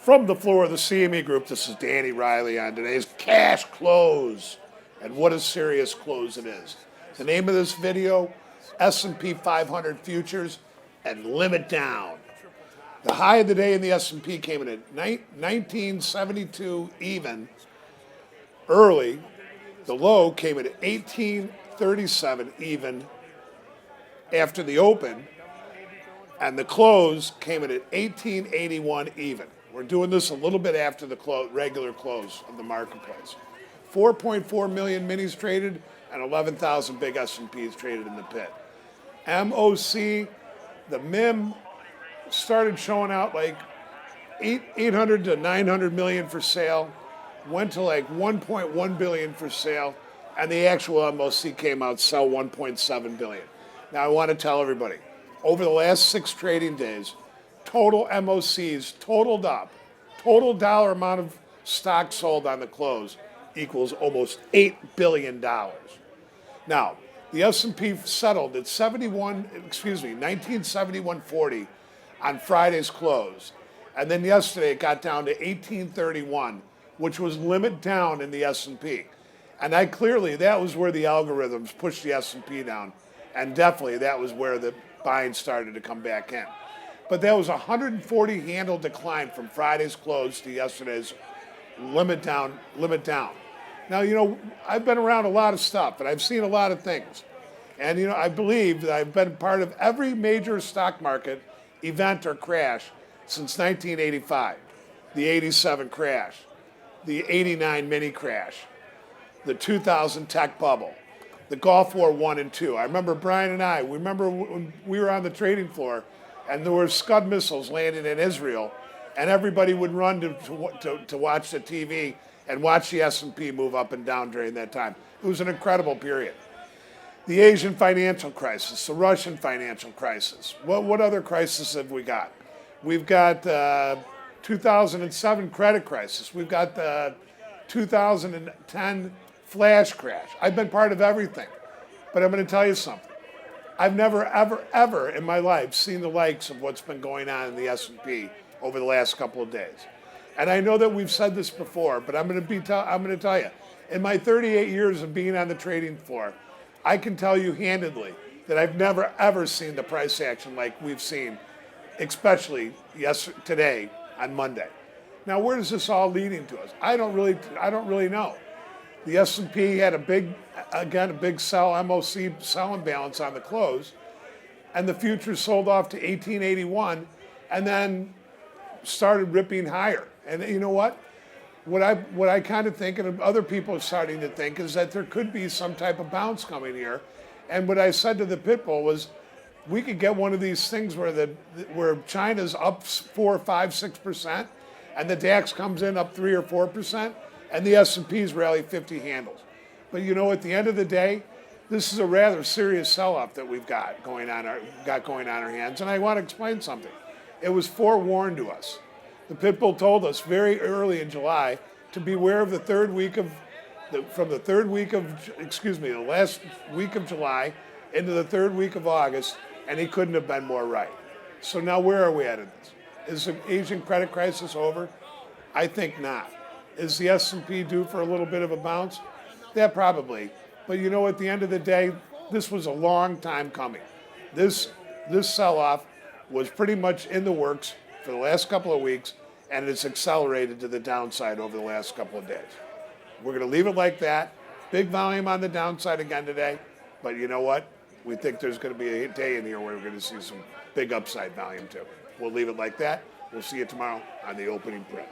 From the floor of the CME Group, this is Danny Riley on today's Cash Close. And what a serious close it is. The name of this video, S&P 500 Futures and Limit Down. The high of the day in the S&P came in at 1972 even early. The low came in at 1837 even after the open. And the close came in at 1881 even. We're doing this a little bit after the regular close of the marketplace. 4.4 million minis traded and 11,000 big S&Ps traded in the pit. MOC, the MIM, started showing out like 800 to 900 million for sale, went to like 1.1 billion for sale, and the actual MOC came out sell 1.7 billion. Now I want to tell everybody, over the last 6 trading days, total MOCs totaled up, total dollar amount of stock sold on the close equals almost $8 billion. Now, the S&P settled at 1971.40 on Friday's close. And then yesterday it got down to 1831, which was limit down in the S&P. And that was where the algorithms pushed the S&P down. And definitely that was where the buying started to come back in. But that was a 140 handle decline from Friday's close to yesterday's limit down. Now, I've been around a lot of stuff, and I've seen a lot of things. And, I believe that I've been part of every major stock market event or crash since 1985. The 87 crash, the 89 mini crash, the 2000 tech bubble, the Gulf War 1 and 2. I remember Brian and we remember when we were on the trading floor and there were Scud missiles landing in Israel, and everybody would run to watch the TV and watch the S&P move up and down during that time. It was an incredible period. The Asian financial crisis, the Russian financial crisis. What other crisis have we got? We've got 2007 credit crisis. We've got the 2010 flash crash. I've been part of everything. But I'm going to tell you something. I've never, ever, ever in my life seen the likes of what's been going on in the S&P over the last couple of days. And I know that we've said this before, but I'm going to tell you, in my 38 years of being on the trading floor, I can tell you handedly that I've never, ever seen the price action like we've seen, especially today on Monday. Now, where is this all leading to us? I don't really know. The S&P had a big sell MOC sell imbalance on the close, and the futures sold off to 1881, and then started ripping higher. And you know what? What I kind of think, and other people are starting to think, is that there could be some type of bounce coming here. And what I said to the pit bull was, we could get one of these things where China's up 4, 5, 6%, and the DAX comes in up 3 or 4%, and the S&Ps rally 50 handles. But at the end of the day, this is a rather serious sell-off that we've got going on our hands. And I want to explain something. It was forewarned to us. The pit bull told us very early in July to beware of the last week of July into the third week of August, and he couldn't have been more right. So now where are we at in this? Is the Asian credit crisis over? I think not. Is the S&P due for a little bit of a bounce? That probably. But at the end of the day, this was a long time coming. This sell-off was pretty much in the works for the last couple of weeks, and it's accelerated to the downside over the last couple of days. We're going to leave it like that. Big volume on the downside again today, but you know what? We think there's going to be a day in here where we're going to see some big upside volume too. We'll leave it like that. We'll see you tomorrow on the opening print.